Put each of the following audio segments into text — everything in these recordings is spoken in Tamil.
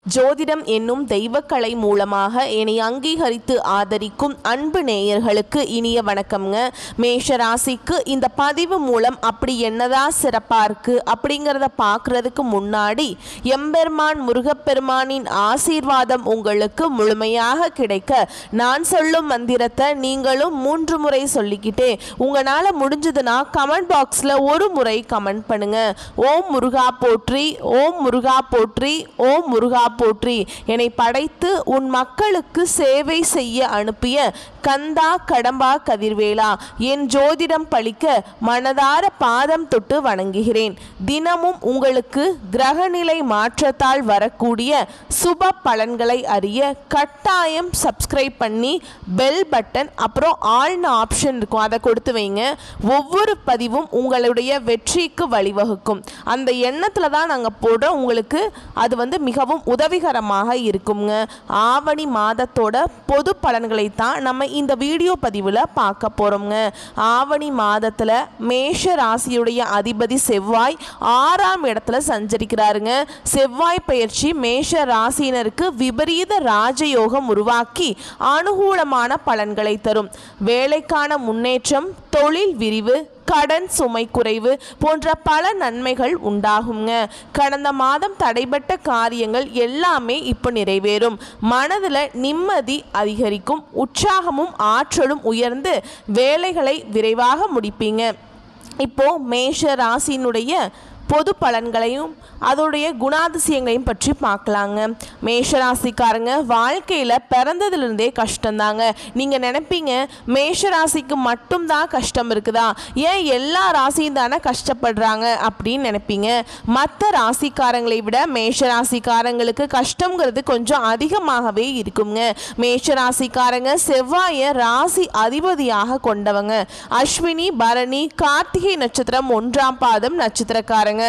ஜோதிடம் என்னும் தெய்வக்கலை மூலமாக என்னை அங்கீகரித்து ஆதரிக்கும் அன்பு நேயர்களுக்கு இனிய வணக்கம்ங்க. மேஷ ராசிக்கு இந்த பதிவு மூலம் அப்படி என்னதான் சிறப்பாக இருக்குது அப்படிங்கிறத பார்க்குறதுக்கு முன்னாடி எம்பெருமான் முருகப்பெருமானின் ஆசீர்வாதம் உங்களுக்கு முழுமையாக கிடைக்க நான் சொல்லும் மந்திரத்தை நீங்களும் 3 முறை சொல்லிக்கிட்டே உங்களால் முடிஞ்சதுன்னா கமெண்ட் பாக்ஸில் ஒரு முறை கமெண்ட் பண்ணுங்க. ஓம் முருகா போற்றி, ஓம் முருகா போற்றி, ஓம் முருகா போற்றி. என்னை படைத்து உன் மக்களுக்கு சேவை செய்ய அனுப்பிய கந்தா கடம்பா கதிர்வேலா, என் ஜோதிடம் பழிக்க மனதார பாதம் தொட்டு வணங்குகிறேன். தினமும் உங்களுக்கு கிரகநிலை மாற்றத்தால் வரக்கூடிய சுப பலன்களை அறிய கட்டாயம் சப்ஸ்கிரைப் பண்ணி பெல் பட்டன் அப்புறம் ஆல்னு ஆப்ஷன் இருக்கும், அதை கொடுத்து வைங்க. ஒவ்வொரு பதிவும் உங்களுடைய வெற்றிக்கு வழிவகுக்கும். அந்த எண்ணத்தில் தான் நாங்கள் போடுறோம். உங்களுக்கு அது மிகவும் உதவிகரமாக இருக்குங்க. ஆவணி மாதத்தோட பொது பலன்களை தான் நம்ம இந்த வீடியோ பதிவில் பார்க்க போகிறோங்க. ஆவணி மாதத்தில் மேஷ ராசியுடைய அதிபதி செவ்வாய் 6ஆம் இடத்துல சஞ்சரிக்கிறாருங்க. செவ்வாய் பயிற்சி மேஷ ராசியினருக்கு விபரீத ராஜயோகம் உருவாக்கி அனுகூலமான பலன்களை தரும். வேலைக்கான முன்னேற்றம், தொழில் விரிவு, கடன் சுமை குறைவு போன்ற பல நன்மைகள் உண்டாகுங்க. கடந்த மாதம் தடைபட்ட காரியங்கள் எல்லாமே இப்போ நிறைவேறும். மனதில் நிம்மதி அதிகரிக்கும். உற்சாகமும் ஆற்றலும் உயர்ந்து வேலைகளை விரைவாக முடிப்பீங்க. இப்போ மேஷ ராசியினுடைய பொது பலன்களையும் அதோடைய குணாதிசயங்களையும் பற்றி பார்க்கலாங்க. மேஷராசிக்காரங்க வாழ்க்கையில் பிறந்ததுலேருந்தே கஷ்டம்தாங்க. நீங்கள் நினைப்பீங்க மேஷராசிக்கு மட்டும்தான் கஷ்டம் இருக்குதா, ஏன் எல்லா ராசியும் தானே கஷ்டப்படுறாங்க அப்படின்னு நினைப்பீங்க. மற்ற ராசிக்காரங்களை விட மேஷராசிக்காரங்களுக்கு கஷ்டங்கிறது கொஞ்சம் அதிகமாகவே இருக்குங்க. மேஷராசிக்காரங்க செவ்வாயை ராசி அதிபதியாக கொண்டவங்க. அஸ்வினி, பரணி, கார்த்திகை நட்சத்திரம் 1ஆம் பாதம் நட்சத்திரக்காரங்க.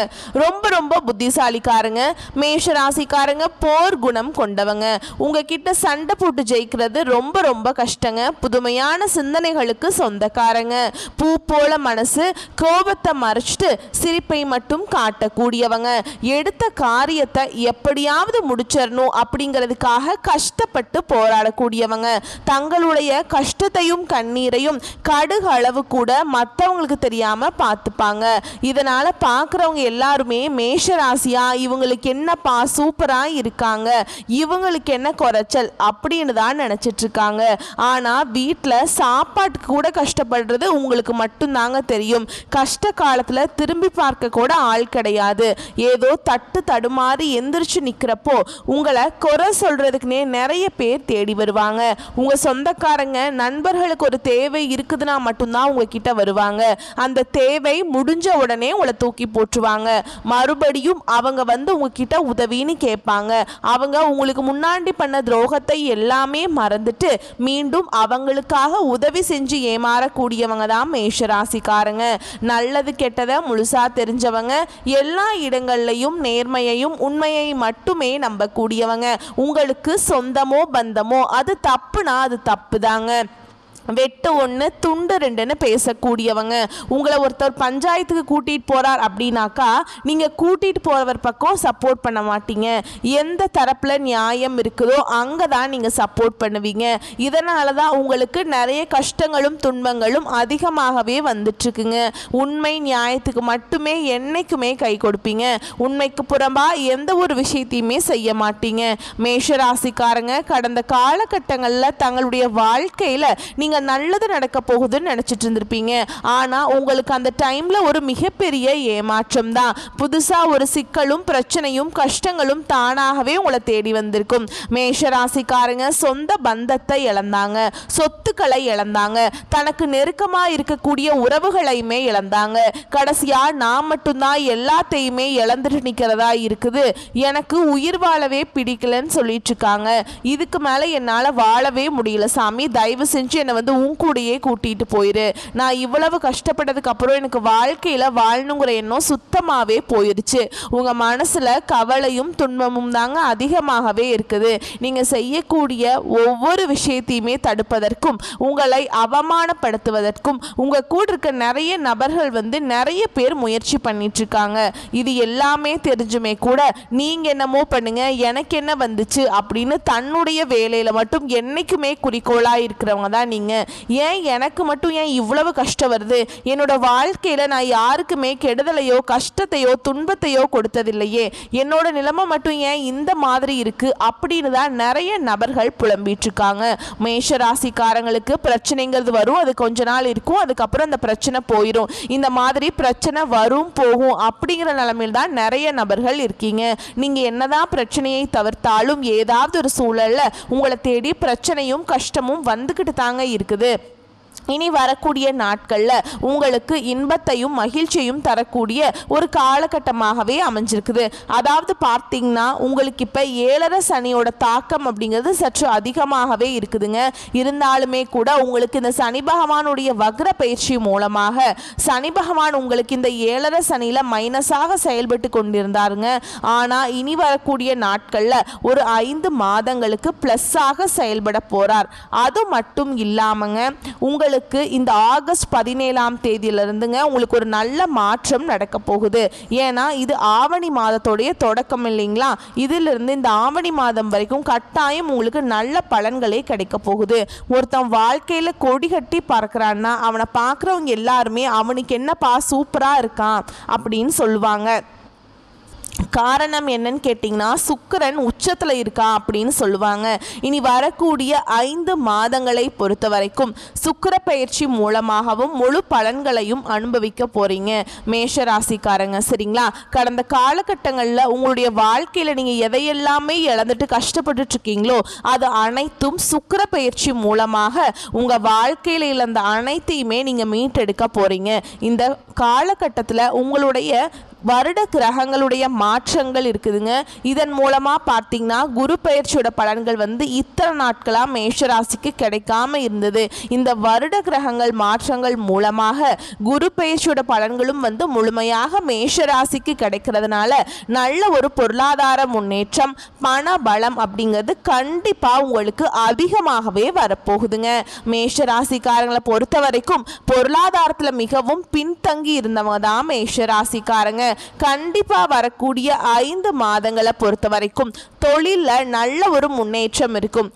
ரொம்ப ரொம்ப புத்திசாலிக்காரங்க. மேஷராசிக்காரங்க போர் குணம் கொண்டவங்க. உங்ககிட்ட சண்டை போட்டு ஜெயிக்கிறது ரொம்ப ரொம்ப கஷ்டங்க. புதுமையான சிந்தனைகளுக்கு சொந்தக்காரங்க. பூ போல மனசு, கோபத்தை மறைச்சிட்டு சிரிப்பை மட்டும் காட்டக்கூடியவங்க. எடுத்த காரியத்தை எப்படியாவது முடிச்சிடணும் அப்படிங்கிறதுக்காக கஷ்டப்பட்டு போராடக்கூடியவங்க. தங்களுடைய கஷ்டத்தையும் கண்ணீரையும் கடுகு அளவு கூட மற்றவங்களுக்கு தெரியாம பார்த்துப்பாங்க. இதனால பார்க்குறவங்க எல்லாருமே மேஷ ராசியா, இவங்களுக்கு என்னப்பா சூப்பரா இருக்காங்க, இவங்களுக்கு என்ன குறைச்சல் அப்படின்னு தான் நினைச்சிட்டு இருக்காங்க. ஆனா வீட்டில் சாப்பாட்டுக்கு கூட கஷ்டப்படுறது உங்களுக்கு மட்டும்தாங்க தெரியும். கஷ்ட காலத்துல திரும்பி பார்க்க கூட ஆள் கிடையாது. ஏதோ தட்டு தடுமாறி எந்திரிச்சு நிக்கிறப்போ உங்களை குறை சொல்றதுக்குனே நிறைய பேர் தேடி வருவாங்க. உங்க சொந்தக்காரங்க நண்பர்களுக்கு ஒரு தேவை இருக்குதுன்னா மட்டும்தான் உங்ககிட்ட வருவாங்க. அந்த தேவை முடிஞ்ச உடனே உங்களை தூக்கி போட்டுருவாங்க. மறுபடியும் அவங்க உங்ககிட்ட உதவின்னு கேட்பாங்க. அவங்க உங்களுக்கு முன்னாடி பண்ண துரோகத்தை எல்லாமே மறந்துட்டு மீண்டும் அவங்களுக்காக உதவி செஞ்சு ஏமாறக்கூடியவங்க தான் மேஷராசிக்காரங்க. நல்லது கெட்டதை முழுசா தெரிஞ்சவங்க. எல்லா இடங்கள்லையும் நேர்மையையும் உண்மையை மட்டுமே நம்பக்கூடியவங்க. உங்களுக்கு சொந்தமோ பந்தமோ அது தப்புனா அது தப்பு தாங்க. வெட்டு 1 துண்டு 2ன்னு பேசக்கூடியவங்க. உங்களை ஒருத்தர் பஞ்சாயத்துக்கு கூட்டிகிட்டு போகிறார் அப்படின்னாக்கா நீங்கள் கூட்டிகிட்டு போகிறவர் பக்கம் சப்போர்ட் பண்ண மாட்டீங்க. எந்த தரப்பில் நியாயம் இருக்குதோ அங்கே தான் நீங்கள் சப்போர்ட் பண்ணுவீங்க. இதனால தான் உங்களுக்கு நிறைய கஷ்டங்களும் துன்பங்களும் அதிகமாகவே வந்துட்டுருக்குங்க. உண்மை நியாயத்துக்கு மட்டுமே என்னைக்குமே கை கொடுப்பீங்க. உண்மைக்கு புறம்பா எந்த ஒரு விஷயத்தையுமே செய்ய மாட்டீங்க. மேஷராசிக்காரங்க கடந்த காலகட்டங்களில் தங்களுடைய வாழ்க்கையில் நீங்கள் நல்லது நடக்க போகுதுன்னு நினைச்சிட்டு இருந்திருப்பீங்க. ஆனா உங்களுக்கு அந்த டைம்ல ஒரு மிகப்பெரிய ஏமாற்றம் தான். புதுசா ஒரு சிக்கலும் பிரச்சனையும் கஷ்டங்களும் தானாகவே உங்களை தேடி வந்திருக்கும். மேஷராசிக்காரங்க சொந்த பந்தத்தை இழந்தாங்க, சொத்துக்களை இழந்தாங்க, தனக்கு நெருக்கமா இருக்கக்கூடிய உறவுகளையுமே இழந்தாங்க. கடைசியா நான் மட்டும்தான் எல்லாத்தையுமே இழந்துட்டு நிக்கிறதா இருக்குது, எனக்கு உயிர் வாழவே பிடிக்கலன்னு சொல்லிட்டு இருக்காங்க. இதுக்கு மேல என்னால வாழவே முடியல சாமி, தயவு செஞ்சு என்னை வந்து உன் கூடயே கூட்டிட்டு போயிரு. நான் இவ்வளவு கஷ்டப்பட்டதுக்கு அப்புறம் எனக்கு வாழ்க்கையில வாழணுங்கிற எண்ணம் சுத்தமாவே போயிருச்சு. உங்க மனசுல கவலையும் துன்பமும் தாங்க அதிகமாகவே இருக்குது. நீங்க செய்யக்கூடிய ஒவ்வொரு விஷயத்தையுமே தடுப்பதற்கும் உங்களை அவமானப்படுத்துவதற்கும் உங்க கூட இருக்க நிறைய நபர்கள் வந்து நிறைய பேர் முயற்சி பண்ணிட்டு இருக்காங்க. இது எல்லாமே தெரிஞ்சுமே கூட நீங்க என்னமோ பண்ணுங்க, எனக்கு என்ன வந்துச்சு அப்படின்னு தன்னுடைய வேலையில மட்டும் என்னைக்குமே குறிக்கோளா இருக்கிறவங்க தான் நீங்க. ஏன் எனக்கு மட்டும் ஏன் இவ்வளவு கஷ்டம் வருது, என்னோட வாழ்க்கையில நான் யாருக்குமே கெடுதலையோ கஷ்டத்தையோ துன்பத்தையோ கொடுத்ததில்லையே, என்னோட நிலைமை மட்டும் ஏன் இந்த மாதிரி இருக்கு அப்படின்னு தான் நிறைய நபர்கள் புலம்பிட்டு இருக்காங்க. மேஷ ராசிக்காரங்களுக்கு பிரச்சனைங்கிறது வரும், அது கொஞ்ச நாள் இருக்கும், அதுக்கப்புறம் அந்த பிரச்சனை போயிடும். இந்த மாதிரி பிரச்சனை வரும் போகும் அப்படிங்கிற நிலைமையில் தான் நிறைய நபர்கள் இருக்கீங்க. நீங்க என்னதான் பிரச்சனையை தவிர்த்தாலும் ஏதாவது ஒரு சூழல்ல உங்களை தேடி பிரச்சனையும் கஷ்டமும் வந்துகிட்டு தாங்க இருக்குது. இனி வரக்கூடிய நாட்களில் உங்களுக்கு இன்பத்தையும் மகிழ்ச்சியையும் தரக்கூடிய ஒரு காலகட்டமாகவே அமைஞ்சிருக்குது. அதாவது பார்த்தீங்கன்னா உங்களுக்கு இப்போ 7.5 சனியோட தாக்கம் அப்படிங்கிறது சற்று அதிகமாகவே இருக்குதுங்க. இருந்தாலுமே கூட உங்களுக்கு இந்த சனி பகவானுடைய வக்ர பயிற்சி மூலமாக சனி பகவான் உங்களுக்கு இந்த 7.5 சனியில் மைனஸாக செயல்பட்டு கொண்டிருந்தாருங்க. ஆனால் இனி வரக்கூடிய நாட்களில் ஒரு 5 மாதங்களுக்கு ப்ளஸ்ஸாக செயல்பட போகிறார். அது மட்டும் இல்லாமங்க உங்களுக்கு இந்த ஆகஸ்ட் 17ஆம் தேதியிலிருந்துங்க உங்களுக்கு ஒரு நல்ல மாற்றம் நடக்க போகுது. ஏன்னா இது ஆவணி மாதத்தோடைய தொடக்கம் இல்லைங்களா, இதிலிருந்து இந்த ஆவணி மாதம் வரைக்கும் கட்டாயம் உங்களுக்கு நல்ல பலன்களே கிடைக்க போகுது. ஒருத்தன் வாழ்க்கையில கொடி கட்டி பறக்கிறான்னா அவனை பார்க்குறவங்க எல்லாருமே அவனுக்கு என்னப்பா சூப்பரா இருக்கான் அப்படின்னு சொல்லுவாங்க. காரணம் என்னன்னு கேட்டிங்கன்னா சுக்கிரன் உச்சத்தில் இருக்கா அப்படின்னு சொல்லுவாங்க. இனி வரக்கூடிய 5 மாதங்களை பொறுத்த வரைக்கும் சுக்கிர பயிற்சி மூலமாகவும் முழு பலன்களையும் அனுபவிக்க போறீங்க மேஷ ராசிக்காரங்க. சரிங்களா, கடந்த காலகட்டங்களில் உங்களுடைய வாழ்க்கையில் நீங்கள் எதையெல்லாமே இழந்துட்டு கஷ்டப்பட்டுட்டு இருக்கீங்களோ அது அனைத்தும் சுக்கிர பயிற்சி மூலமாக உங்கள் வாழ்க்கையில் இழந்த அனைத்தையுமே நீங்கள் மீட்டெடுக்க போறீங்க. இந்த காலகட்டத்தில் உங்களுடைய வருட கிரகங்களுடைய மாற்றங்கள் இருக்குதுங்க. இதன் மூலமாக பார்த்தீங்கன்னா குரு பயிற்சியோட பலன்கள் வந்து இத்தனை நாட்களாக மேஷராசிக்கு கிடைக்காம இருந்தது. இந்த வருட கிரகங்கள் மாற்றங்கள் மூலமாக குரு பயிற்சியோட பலன்களும் வந்து முழுமையாக மேஷராசிக்கு கிடைக்கிறதுனால நல்ல ஒரு பொருளாதார முன்னேற்றம் பண பலம் அப்படிங்கிறது கண்டிப்பாக உங்களுக்கு அதிகமாகவே வரப்போகுதுங்க. மேஷராசிக்காரங்களை பொறுத்த வரைக்கும் பொருளாதாரத்தில் மிகவும் பின்தங்கி இருந்தவங்க தான் மேஷராசிக்காரங்க. கண்டிப்பா வரக்கூடிய 5 மாதங்களை பொறுத்த வரைக்கும் தொழிலில் நல்ல ஒரு முன்னேற்றம் இருக்கும்.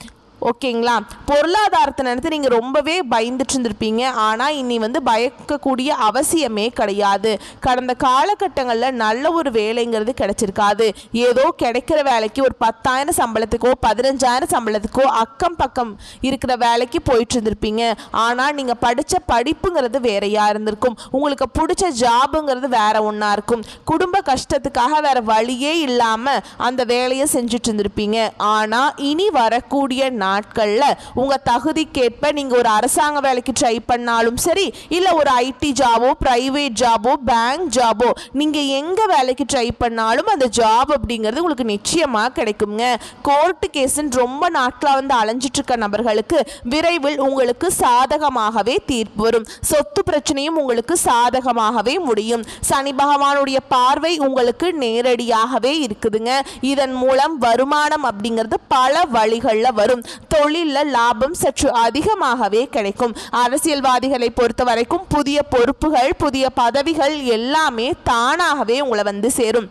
ஓகேங்களா, பொருளாதாரத்தை நினைத்து நீங்கள் ரொம்பவே பயந்துட்டு இருந்திருப்பீங்க. ஆனால் இனி வந்து பயக்கக்கூடிய அவசியமே கிடையாது. கடந்த காலகட்டங்களில் நல்ல ஒரு வேலைங்கிறது கிடைச்சிருக்காது. ஏதோ கிடைக்கிற வேலைக்கு ஒரு 10,000 சம்பளத்துக்கோ 15,000 சம்பளத்துக்கோ அக்கம் பக்கம் இருக்கிற வேலைக்கு போயிட்டு இருந்திருப்பீங்க. ஆனால் நீங்கள் படித்த படிப்புங்கிறது வேறையா இருந்திருக்கும். உங்களுக்கு பிடிச்ச ஜாபுங்கிறது வேற ஒன்றா இருக்கும். குடும்ப கஷ்டத்துக்காக வேற வழியே இல்லாமல் அந்த வேலையை செஞ்சுட்டு இருந்திருப்பீங்க. ஆனால் இனி வரக்கூடிய நாட்களில் உங்கள் தகுதிக்கேற்ப நீங்கள் ஒரு அரசாங்க வேலைக்கு ட்ரை பண்ணாலும் சரி, இல்லை ஒரு ஐடி ஜாபோ ப்ரைவேட் ஜாபோ பேங்க் ஜாபோ நீங்கள் எங்கே வேலைக்கு ட்ரை பண்ணாலும் அந்த ஜாப் அப்படிங்கிறது உங்களுக்கு நிச்சயமாக கிடைக்குங்க. கோர்ட்டு கேஸுன்னு ரொம்ப நாட்களாக வந்து அலைஞ்சிட்டு இருக்க நபர்களுக்கு விரைவில் உங்களுக்கு சாதகமாகவே தீர்ப்பு வரும். சொத்து பிரச்சனையும் உங்களுக்கு சாதகமாகவே முடியும். சனி பகவானுடைய பார்வை உங்களுக்கு நேரடியாகவே இருக்குதுங்க. இதன் மூலம் வருமானம் அப்படிங்கிறது பல வழிகளில் வரும். தொழிலில் லாபம் சற்று அதிகமாகவே கிடைக்கும். அரசியல்வாதிகளை பொறுத்த வரைக்கும் புதிய பொறுப்புகள் புதிய பதவிகள் எல்லாமே தானாகவே உங்களை வந்து சேரும்.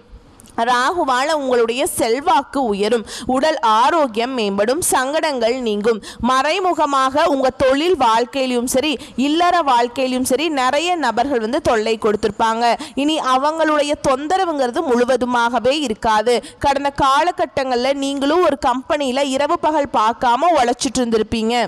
ராகுவால உங்களுடைய செல்வாக்கு உயரும், உடல் ஆரோக்கியம் மேம்படும், சங்கடங்கள் நீங்கும். மறைமுகமாக உங்க தொழில் வாழ்க்கையிலும் சரி இல்லற வாழ்க்கையிலும் சரி நிறைய நபர்கள் வந்து தொல்லை கொடுத்திருப்பாங்க. இனி அவங்களுடைய தொந்தரவுங்கிறது முழுவதுமாகவே இருக்காது. கடந்த காலகட்டங்களில் நீங்களும் ஒரு கம்பெனியில் இரவு பகல் பார்க்காம உழைச்சிட்டு இருந்திருப்பீங்க.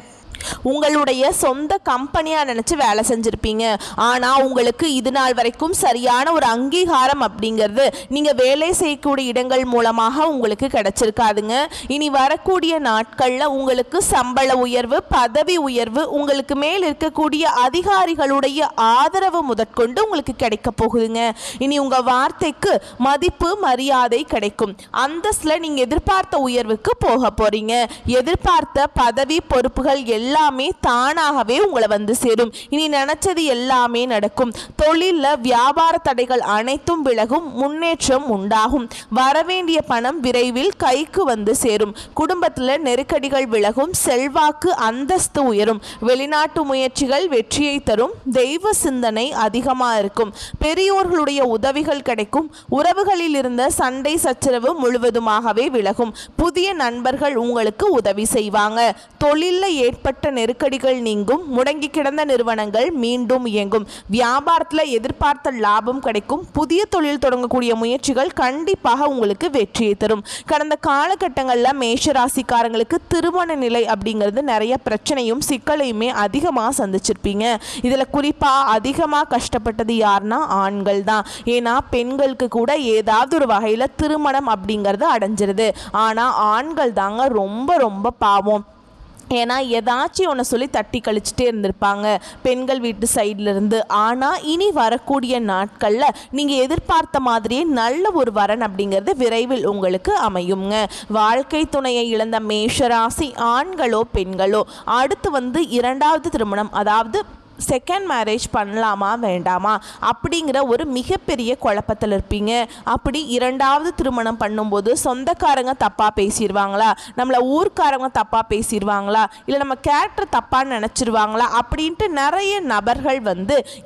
உங்களுடைய சொந்த கம்பெனியாக நினச்சி வேலை செஞ்சுருப்பீங்க. ஆனால் உங்களுக்கு இது நாள் வரைக்கும் சரியான ஒரு அங்கீகாரம் அப்படிங்கிறது நீங்கள் வேலை செய்யக்கூடிய இடங்கள் மூலமாக உங்களுக்கு கிடைச்சிருக்காதுங்க. இனி வரக்கூடிய நாட்களில் உங்களுக்கு சம்பள உயர்வு பதவி உயர்வு உங்களுக்கு மேல் இருக்கக்கூடிய அதிகாரிகளுடைய ஆதரவு முதற்கொண்டு உங்களுக்கு கிடைக்க போகுதுங்க. இனி உங்கள் வார்த்தைக்கு மதிப்பு மரியாதை கிடைக்கும். அந்தஸ்தில் நீங்கள் எதிர்பார்த்த உயர்வுக்கு போக போகிறீங்க. எதிர்பார்த்த பதவி பொறுப்புகள் எல்லாமே தானாகவே உங்களை வந்து சேரும். இனி நினைச்சது எல்லாமே நடக்கும். தொழிலில் வியாபார தடைகள் அனைத்தும் விலகும். முன்னேற்றம் உண்டாகும். வரவேண்டிய பணம் விரைவில் கைக்கு வந்து சேரும். குடும்பத்தில் நெருக்கடிகள் விலகும். செல்வாக்கு அந்தஸ்து உயரும். வெளிநாட்டு முயற்சிகள் வெற்றியை தரும். தெய்வ சிந்தனை அதிகமாக இருக்கும். பெரியோர்களுடைய உதவிகள் கிடைக்கும். உறவுகளில் இருந்த சண்டை சச்சரவு முழுவதுமாகவே விலகும். புதிய நண்பர்கள் உங்களுக்கு உதவி செய்வாங்க. தொழிலில் ஏற்பட்ட நெருக்கடிகள் நீங்கும். முடங்கி கிடந்த நிறுவனங்கள் மீண்டும் இயங்கும். வியாபாரத்தில் எதிர்பார்த்த லாபம் கிடைக்கும். புதிய தொழில் தொடங்கக்கூடிய முயற்சிகள் கண்டிப்பாக உங்களுக்கு வெற்றியை தரும். கடந்த காலகட்டங்களில் மேஷராசிக்காரங்களுக்கு திருமண நிலை அப்படிங்கிறது நிறைய பிரச்சனையும் சிக்கலையுமே அதிகமாக சந்திச்சிருப்பீங்க. இதில் குறிப்பாக அதிகமாக கஷ்டப்பட்டது யாருன்னா ஆண்கள் தான். ஏன்னா பெண்களுக்கு கூட ஏதாவது ஒரு வகையில் திருமணம் அப்படிங்கிறது அடைஞ்சிருது. ஆனால் ஆண்கள் தாங்க ரொம்ப ரொம்ப பாவம். ஏன்னா ஏதாச்சும் ஒன்று சொல்லி தட்டி கழிச்சிட்டே இருந்திருப்பாங்க பெண்கள் வீட்டு சைட்லேருந்து. ஆனால் இனி வரக்கூடிய நாட்களில் நீங்கள் எதிர்பார்த்த மாதிரியே நல்ல ஒரு வரன் அப்படிங்கிறது விரைவில் உங்களுக்கு அமையுங்க. வாழ்க்கை துணையை இழந்த மேஷராசி ஆண்களோ பெண்களோ அடுத்து இரண்டாவது திருமணம், அதாவது செகண்ட் மேரேஜ் பண்ணலாமா வேண்டாமா அப்படிங்கிற ஒரு மிகப்பெரிய குழப்பத்தில் இருப்பீங்க. அப்படி இரண்டாவது திருமணம் பண்ணும்போது சொந்தக்காரங்க தப்பாக பேசிடுவாங்களா, நம்மளை ஊர்க்காரங்க தப்பாக பேசிடுவாங்களா, இல்லை நம்ம கேரக்டர் தப்பாக நினச்சிருவாங்களா அப்படின்ட்டு நிறைய நபர்கள்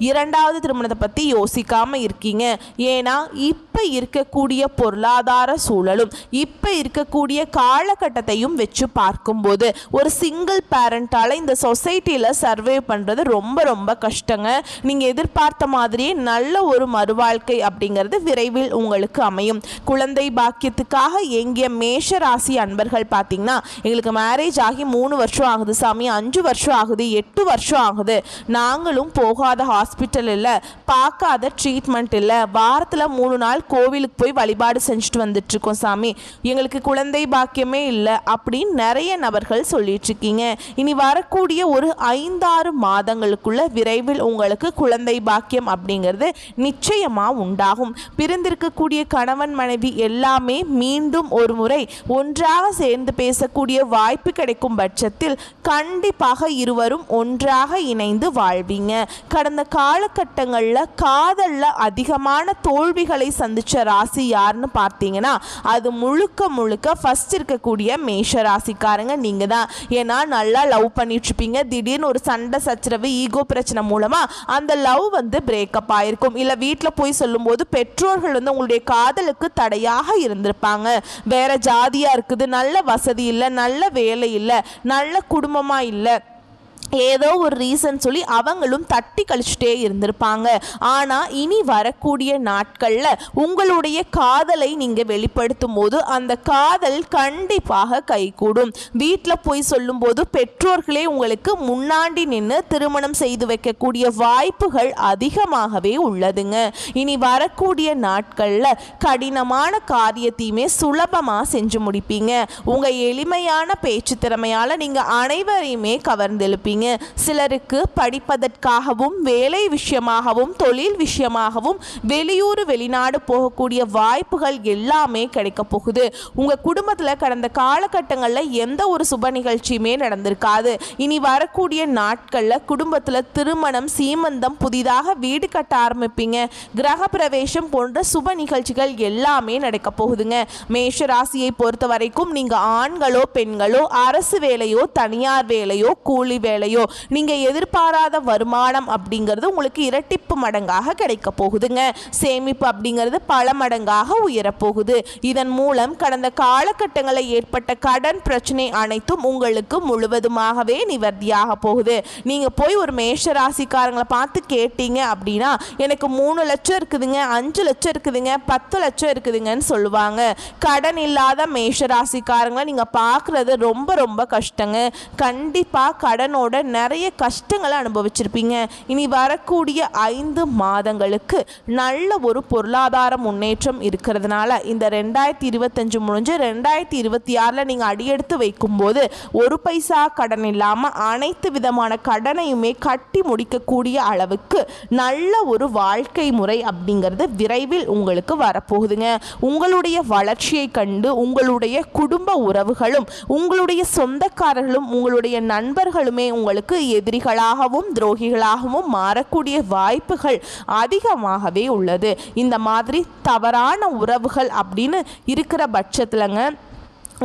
இரண்டாவது திருமணத்தை பற்றி யோசிக்காமல் இருக்கீங்க. ஏன்னா இப்போ இருக்கக்கூடிய பொருளாதார சூழலும் இப்போ இருக்கக்கூடிய காலகட்டத்தையும் வச்சு பார்க்கும்போது ஒரு சிங்கிள் பேரண்டால் இந்த சொசைட்டியில் சர்வே பண்ணுறது ரொம்ப ரொம்ப கஷ்டங்க. நீங்கள் எதிர்பார்த்த மாதிரியே நல்ல ஒரு மறுவாழ்க்கை அப்படிங்கிறது விரைவில் உங்களுக்கு அமையும். குழந்தை பாக்கியத்துக்காக எங்கிய மேஷ ராசி அன்பர்கள் பார்த்தீங்கன்னா, எங்களுக்கு மேரேஜ் ஆகி 3 வருஷம் ஆகுது சாமி, 5 வருஷம் ஆகுது, 8 வருஷம் ஆகுது, நாங்களும் போகாத ஹாஸ்பிட்டல் இல்லை, பார்க்காத ட்ரீட்மெண்ட் இல்லை, வாரத்தில் 3 நாள் கோவிலுக்கு போய் வழிபாடு செஞ்சுட்டு வந்துட்டு இருக்கோம் சாமி, எங்களுக்கு குழந்தை பாக்கியமே இல்லை அப்படின்னு நிறைய நபர்கள் சொல்லிட்டு இருக்கீங்க. இனி வரக்கூடிய ஒரு 5-6 மாதங்களுக்குள்ள விரைவில் உங்களுக்கு குழந்தை பாக்கியம் அப்படிங்கிறது நிச்சயமா உண்டாகும். பிரிந்திருக்கக்கூடிய கணவன் மனைவி எல்லாமே மீண்டும் ஒரு முறை ஒன்றாக சேர்ந்து பேசக்கூடிய வாய்ப்பு கிடைக்கும் பட்சத்தில் கண்டிப்பாக இருவரும் ஒன்றாக இணைந்து வாழ்வீங்க. கடந்த காலகட்டங்களில் காதலில் அதிகமான தோல்விகளை சந்திச்ச ராசி யாருன்னு பார்த்தீங்கன்னா அது முழுக்க முழுக்க ஃபர்ஸ்ட் இருக்கக்கூடிய மேஷ ராசிக்காரங்க நீங்க தான். ஏன்னா நல்லா லவ் பண்ணிட்டு இருப்பீங்க, திடீர்னு ஒரு சண்டை சச்சரவு ஈகோ பிரச்சனை மூலமா அந்த லவ் பிரேக்கப் ஆயிருக்கும். இல்ல வீட்டில் போய் சொல்லும் போது பெற்றோர்கள் உங்களுடைய காதலுக்கு தடையாக இருந்திருப்பாங்க. வேற ஜாதியா இருக்குது, நல்ல வசதி இல்லை, நல்ல வேலை இல்லை, நல்ல குடும்பமா இல்லை, ஏதோ ஒரு ரீசன் சொல்லி அவங்களும் தட்டி கழிச்சுட்டே இருந்திருப்பாங்க. ஆனால் இனி வரக்கூடிய நாட்களில் உங்களுடைய காதலை நீங்கள் வெளிப்படுத்தும் போது அந்த காதல் கண்டிப்பாக கைகூடும். வீட்டில் போய் சொல்லும்போது பெற்றோர்களே உங்களுக்கு முன்னாடி நின்று திருமணம் செய்து வைக்கக்கூடிய வாய்ப்புகள் அதிகமாகவே உள்ளதுங்க. இனி வரக்கூடிய நாட்களில் கடினமான காரியத்தையுமே சுலபமாக செஞ்சு முடிப்பீங்க. உங்கள் எளிமையான பேச்சு திறமையால் நீங்கள் அனைவரையுமே கவர்ந்தெழுப்பீங்க. சிலருக்கு படிப்பதற்காகவும் வேலை விஷயமாகவும் தொழில் விஷயமாகவும் வெளியூர் வெளிநாடு போகக்கூடிய வாய்ப்புகள் எல்லாமே கிடைக்க போகுது. உங்க குடும்பத்தில் கடந்த காலகட்டங்களில் எந்த ஒரு சுப நிகழ்ச்சியுமே நடந்திருக்காது. இனி வரக்கூடிய நாட்களில் குடும்பத்தில் திருமணம், சீமந்தம், புதிதாக வீடு கட்ட ஆரம்பிப்பீங்க. கிரக பிரவேசம் போன்ற சுப நிகழ்ச்சிகள் எல்லாமே நடக்க போகுதுங்க. மேஷ ராசியை பொறுத்த வரைக்கும் நீங்க ஆண்களோ பெண்களோ அரசு வேலையோ தனியார் வேலையோ கூலி வேலையோ நீங்க எதிர்பாராத வருமானம் அப்படிங்கிறது உங்களுக்கு இரட்டிப்பு மடங்காக கிடைக்க போகுதுங்க. சேமிப்பு அப்படிங்கிறது பல மடங்காக உயரப்போகுது. இதன் மூலம் கடந்த காலகட்டங்களில் ஏற்பட்ட கடன் பிரச்சனை அனைத்தும் உங்களுக்கு முழுவதுமாகவே நிவர்த்தியாக போகுது. நீங்க போய் ஒரு மேஷ ராசிக்காரங்களை பார்த்து கேட்டீங்க அப்படின்னா எனக்கு 3 லட்சம் இருக்குதுங்க, 5 லட்சம் இருக்குதுங்க, 10 லட்சம் இருக்குதுங்கன்னு சொல்லுவாங்க. கடன் இல்லாத மேஷ ராசிக்காரங்களை நீங்க பார்க்கறது ரொம்ப ரொம்ப கஷ்டங்க. கண்டிப்பா கடனோட கூட நிறைய கஷ்டங்களை அனுபவிச்சிருப்பீங்க. இனி வரக்கூடிய 5 மாதங்களுக்கு நல்ல ஒரு பொருளாதார முன்னேற்றம் இருக்கிறதுனால இந்த 2025 முடிஞ்சு 2026 நீங்கள் அடியெடுத்து வைக்கும்போது ஒரு பைசா கடன் இல்லாமல் அனைத்து விதமான கடனையுமே கட்டி முடிக்கக்கூடிய அளவுக்கு நல்ல ஒரு வாழ்க்கை முறை அப்படிங்கிறது விரைவில் உங்களுக்கு வரப்போகுதுங்க. உங்களுடைய வளர்ச்சியை கண்டு உங்களுடைய குடும்ப உறவுகளும் உங்களுடைய சொந்தக்காரர்களும் உங்களுடைய நண்பர்களுமே உங்களுக்கு எதிரிகளாகவும் துரோகிகளாகவும் மாறக்கூடிய வாய்ப்புகள் அதிகமாகவே உள்ளது. இந்த மாதிரி தவறான உறவுகள் அப்படின்னு இருக்கிற பட்சத்துலங்க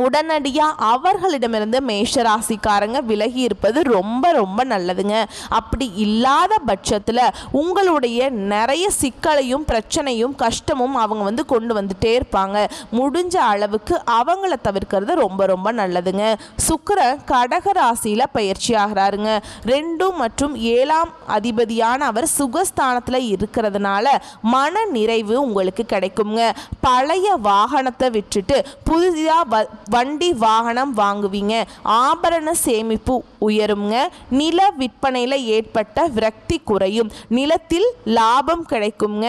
உடனடியாக அவர்களிடமிருந்து மேஷராசிக்காரங்க விலகி இருப்பது ரொம்ப ரொம்ப நல்லதுங்க. அப்படி இல்லாத பட்சத்தில் உங்களுடைய நிறைய சிக்கலையும் பிரச்சனையும் கஷ்டமும் அவங்க கொண்டு வந்துட்டே இருப்பாங்க. முடிஞ்ச அளவுக்கு அவங்கள தவிர்க்கிறது ரொம்ப ரொம்ப நல்லதுங்க. சுக்கிரன் கடக ராசியில் பயிற்சி ஆகிறாருங்க. 2 மற்றும் 7ஆம் அதிபதியான அவர் சுகஸ்தானத்தில் இருக்கிறதுனால மன நிறைவு உங்களுக்கு கிடைக்குங்க. பழைய வாகனத்தை விட்டுட்டு புதிதாக வண்டி வாகனம் வாங்குவீங்க. ஆபரண சேமிப்பு உயருங்க. நில விற்பனையில் ஏற்பட்ட விரக்தி குறையும். நிலத்தில் லாபம் கிடைக்குங்க.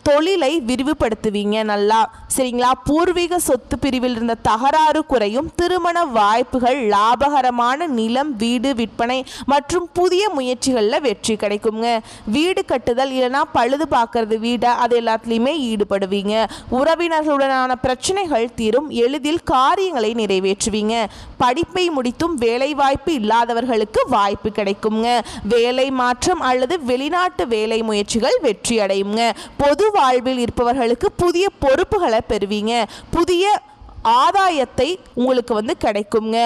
தொழிலை விரிவுபடுத்துவீங்க. நல்லா சரிங்களா. பூர்வீக சொத்து பிரிவில் இருந்த தகராறு குறையும். திருமண வாய்ப்புகள், லாபகரமான நிலம் வீடு விற்பனை மற்றும் புதிய முயற்சிகளில் வெற்றி கிடைக்குங்க. வீடு கட்டுதல் இல்லைனா பழுது பார்க்கறது வீடை அது எல்லாத்துலேயுமே ஈடுபடுவீங்க. உறவினர்களுடனான பிரச்சனைகள் தீரும். எளிதில் காரியங்களை நிறைவேற்றுவீங்க. படிப்பை முடித்தும் வேலை வாய்ப்பு இல்லாதவர்களுக்கு வாய்ப்பு கிடைக்குங்க. வேலை மாற்றம் அல்லது வெளிநாட்டு வேலை முயற்சிகள் வெற்றி அடையுங்க. பொது வாழ்வில் இருப்பவர்களுக்கு புதிய பொறுப்புகளை பெறுவீங்க. புதிய ஆதாயத்தை உங்களுக்கு கிடைக்குங்க.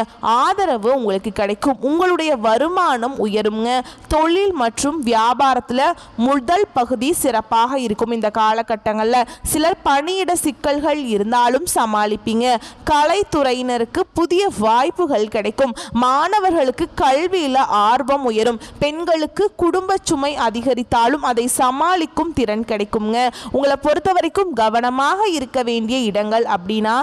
ஆதரவு உங்களுக்கு கிடைக்கும். உங்களுடைய வருமானம் உயருங்க. தொழில் மற்றும் வியாபாரத்தில் முதல் பகுதி சிறப்பாக இருக்கும். இந்த காலகட்டங்களில் சிலர் பணியிட சிக்கல்கள் இருந்தாலும் சமாளிப்பீங்க. கலைத்துறையினருக்கு புதிய வாய்ப்புகள் கிடைக்கும். மாணவர்களுக்கு கல்வியில் ஆர்வம் உயரும். பெண்களுக்கு குடும்ப சுமை அதிகரித்தாலும் அதை சமாளிக்கும் திறன் கிடைக்குங்க. உங்களை பொறுத்த வரைக்கும் கவனமாக இருக்க வேண்டிய இடங்கள் அப்படின்னா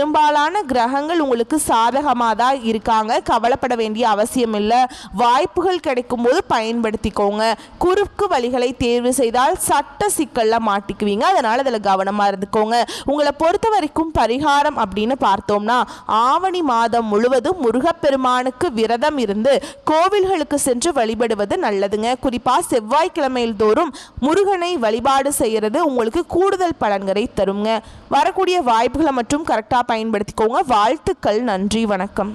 பெரும்பாலான கிரகங்கள் உங்களுக்கு சாதகமாக தான் இருக்காங்க. கவலைப்பட வேண்டிய அவசியம் இல்லை. வாய்ப்புகள் கிடைக்கும் போது பயன்படுத்திக்கோங்க. குறுக்கு வழிகளை தேர்வு செய்தால் சட்ட சிக்கல்ல மாட்டிக்குவீங்க. அதனால அதில் கவனமாக இருந்துக்கோங்க. உங்களை பொறுத்த வரைக்கும் பரிகாரம் அப்படின்னு பார்த்தோம்னா ஆவணி மாதம் முழுவதும் முருகப்பெருமானுக்கு விரதம் இருந்து கோவில்களுக்கு சென்று வழிபடுவது நல்லதுங்க. குறிப்பாக செவ்வாய்க்கிழமையில் தோறும் முருகனை வழிபாடு செய்கிறது உங்களுக்கு கூடுதல் பலன்களை தருங்க. வரக்கூடிய வாய்ப்புகளை மற்றும் கரெக்டாக பயன்படுத்திக்கோங்க. வாழ்த்துக்கள். நன்றி. வணக்கம்.